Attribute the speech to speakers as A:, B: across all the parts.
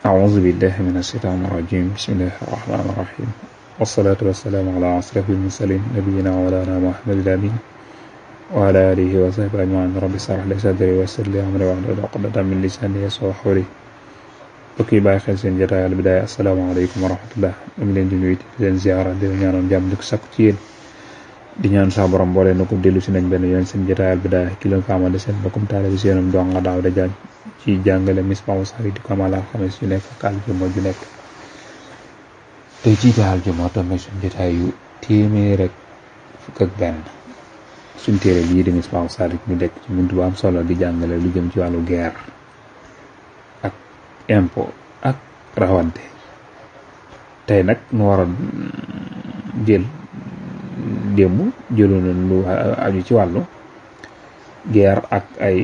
A: أعوذ بالله من الشيطان الرجيم بسم الله الرحمن الرحيم والصلاة والسلام على أشرف المرسلين نبينا ومولانا محمد الأمين وعلى آله وصحبه أجمعين رب اشرح لي صدري ويسر لي أمري واحلل عقدة من لساني يفقهوا قولي bokki bàyyi xel seen jotaay Al Bidaaya asalaamaaleykum wa rahmatullah ñu ngi leen di nuyu di leen ziara di leen ñaanal jàmm di ko sakku ci yéen di ñaan sa borom boole na ko dellu si nañ benn yoon seen jotaay Al Bidaaya ki leen ko amale seen bokkum taalibe seenam donga daaw da jaañ ci jàngale Misbahou Sari di ko amal alxames yu nekk ak aljuma ju nekk tey jiite aljuma tombe suñ jotaay yu téeméer rek fukk ak benn suñ téere bii di Misbahou Sari ñu dekk ci muntu bu am solo di jàngale lu jëm ci wàllu guerre ak impôt ak rawante tey nag nu war a jël démb jëloon nañ lu aju ci wàllu guerre ak ay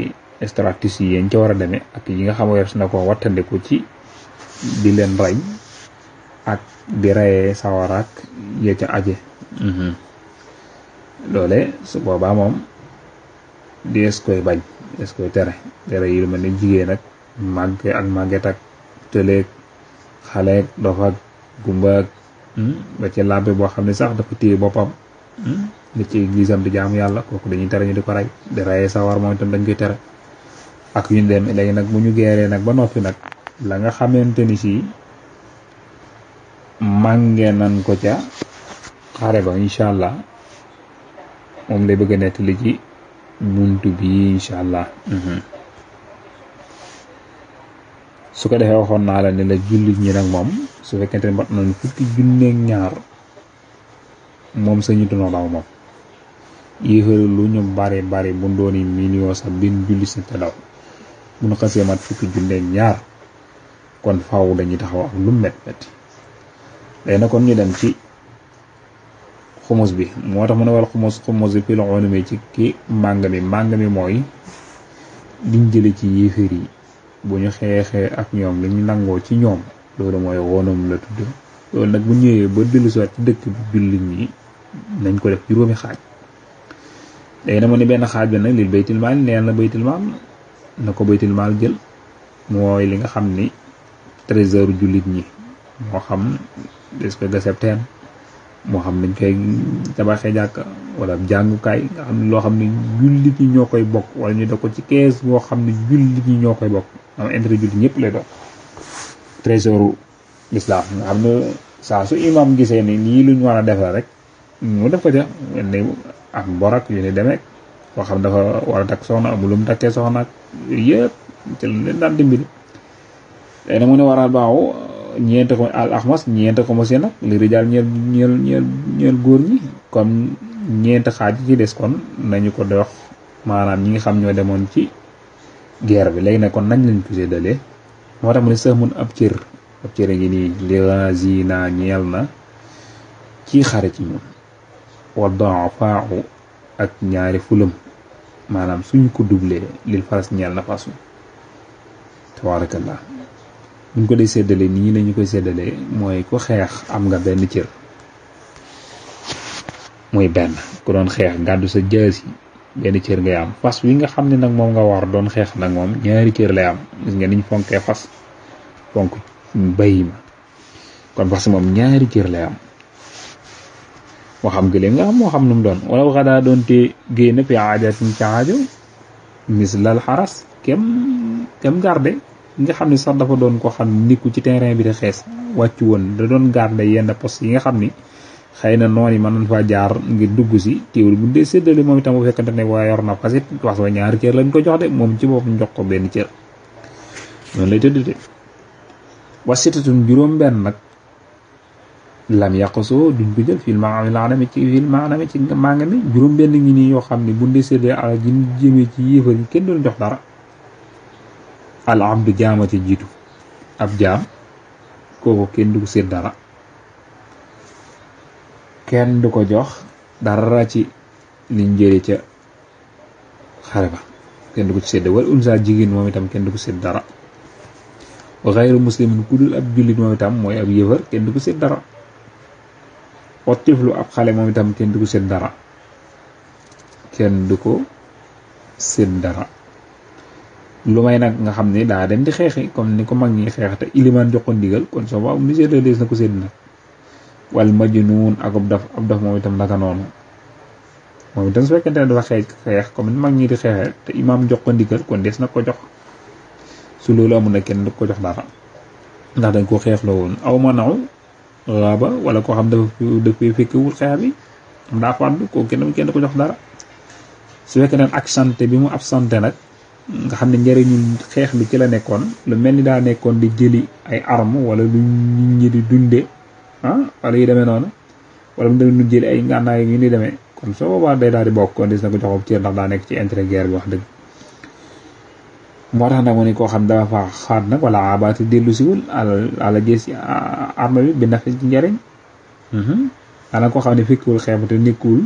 A: stratégie yi ca war a demee ak yi nga xam ne na ko wattandiku ci di leen rey ak di reyee sawaraak ya ca aje loole su boobaa moom dees koy bañ dees koy tere yi lu mel ne jigéen ak màgge ak màgget ak tëleeg xaleeg dof ak gumba ak ba ci làbbe boo xam ne sax dafa téye boppam nit ci gisam di jaamu yàlla kooku dañuy tere ñu di ko rey di reyee sawar moom itam dañ koy tere ak yu ñu dem léegi nag bu ñu geeree nag ba noppi nag la nga xamante ni si mànge nan ko ca xare ba incha allah moom lay bëgg a nettali ci muntu bi incha allah su ko defee waxoon naa la ne la jullit ñi nag moom su fekkente ne mat nañu fukki junneeg ñaar moom sañu tunoo daw moom yéexal lu ñu bari bu dooni million sax bin julli si te daw bu ñu xasee mat fukki junneeg ñaar kon faaw dañuy taxaw ak lu met day na kon ñu dem ci xumus bi moo tax mu ne wal xumus bi fi loxoonu mi ci ki màng mi mooy liñ jële ci yéeféer yi bu ñu xeexee ak ñoom li ñu nangoo ci ñoom loolu mooy wonum la tudd loolu nag bu ñëwee ba dellu si waat ci dëkk bi jullit ñi nañ ko def juróomi xaaj léegi na mu ne benn xaaj bi nag lil baytil maal neen na baytil maal na ko baytil maal jël mooy li nga xam ni trésor jullit ñi moo xam des ko gaseb teen moo xam dañ koy tabaxee jàkk wala jàngukaay nga xam ne loo xam ne jullit ñi ñoo koy bokk wala ñu def ko ci kees boo xam ne jullit ñi ñoo koy bokk am intérêt jullit ñëpp lay doon trésoru l'islam nga xam ne saa su imam gisee ni lii luñ war a def la rek mu def ko ca ne am borak yu ni demeek koo xam dafa war a takk soxna amul lu mu takkee soxna ak yooyu yëpp ci la leen daan dimbali léegi nag mu ne waral baaw ñeente ko al ahmas ñeente ko mosee nag li rijaal ñeel góor ñi comme ñeent xaaj ci des kon nañu ko dox maanaam ñi nga xam ñoo demoon ci guerre bi léegi nag kon nañ lañ ko séddalee moo tax mu ne sax mun ab cër ngi nii ligazina ñeel na ci xare ci ñun wa da'fa'u ak ñaari fulam maanaam suñ ko doublé lil faras ñeel na fasu tabarakallah buñ ko dee séddale nii lañu koy séddalee mooy ku xeex am nga benn cër muy benn ku doon xeex gàddu sa jaasi benn cër ngay am fas wi nga xam ne nag moom nga war doon xeex nag moom ñaari cër lay am gis nga niñ fonkee fas fonk bayi ma kon fas moom ñaari cër lay am moo xam gëléem nga xam moo xam nu mu doon wala waxa daa doon te géy na fi aajatin ci aajo mislal xaras kem garde nga xam ne sax dafa doon ko xam nikku ci terrain bi di xees wàccu woon da doon garde yenn poste yi nga xam ni xëy na noonu yi mën nañ faa jaar ngir dugg si teewul bu dee séddale moom itam bu fekkante ne waa yor na fasit wax wa ñaari cër lañ ko jox de moom ci boppam jox ko benn cër noonu lay tëdd de wasitatun juróom benn nag lam yàqosoo duñ ko jël fil maanami ci manga mi juróom benn ngi nii yoo xam ne bu dee séddale ala ji jëmee ci yéefar yi kenn doon jox dara al abdu jaamati jiitu ab jaam kooku kenn du ko sédd dara kenn du ko jox dara ci liñ jëlee ca xare ba kenn du ko ci sédd wala unsa jigéen moom itam kenn du ko sédd dara wa xayru muslimin ku dul ab jullit moom itam mooy ab yëfar kenn du ko sédd dara wa tiflu ab xale moom itam kenn du ko sédd dara lu may nag nga xam ne daa dem di xeexi comme ni ko mag ñi xeex te ilimaan jox ko ndigal kon soo ba mu séddale des na ko sédd nag wal majnuun ak ab dof moom itam naka noonu moom itam su fekkente ne dafa xeex comme ni mag ñi di xeexee te imaam jox ko ndigal kon des na ko jox su loolu amul nag kenn du ko jox dara ndax dañ ko xeex la woon aw ma naw raaba wala koo xam dafa fekkewul xeex bi am daa fàddu koo kenn ko jox dara su fekkee ne absenté bi mu absenté nag nga xam ne njëriñul xeex bi ci la nekkoon lu mel ni daa nekkoon di jëli ay arme wala lu nit ñi di dunde wala yu demee noonu wala mu demee nu jëli ay ngànnaay yu ni demee kon soo boobaa day daal di bokk kon des na ko joxob cër ndax daa nekk ci intérêt guerre bi wax dëgg moo tax nag mu ne koo xam dafa faa xaat nag wala abaati dellu siwul ala gis arme bi bi nafe ci njëriñ xanaa koo xam ne fekkiwul xeex te nekkul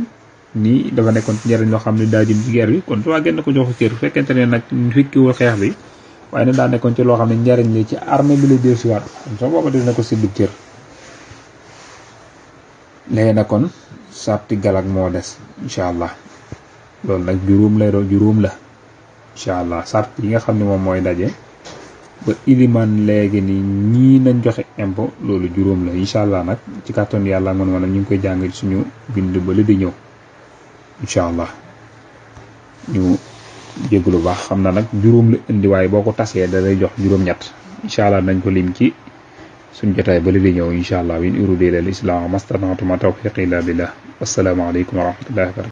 A: nii dafa nekkoon ci njëriñ loo xam ne daa jëm ci guerre bi kon soo gën ko jox cër fekkente ne nag fekkiwul xeex bi waaye nag daa nekkoon ci loo xam ne njëriñ la ci arme bi la dellu siwaat kon soo booba dina ko séddu cër léegi nag kon sarti galak moo des incha allah loolu nag juróom la incha allah sart yi nga xam ne moom mooy daje ba iliman léegi ni ñii nañ joxe impôt loolu juróom la incha allah nag ci kàttan yàlla man ñu ngi koy jàng suñu bind ba li di ñëw incha allah ñu jégg lu baax xam na nag juróom la indi waaye boo ko tasee da lay jox juróom-ñett incha allah nañ ko lim ci suñ jotaay ba li di ñëw incha allah in uriidu illal islaaha mastata'tu ma tawfiiqi illa billah wassalaamu aleykum wa rahmatullahi wa barakatuh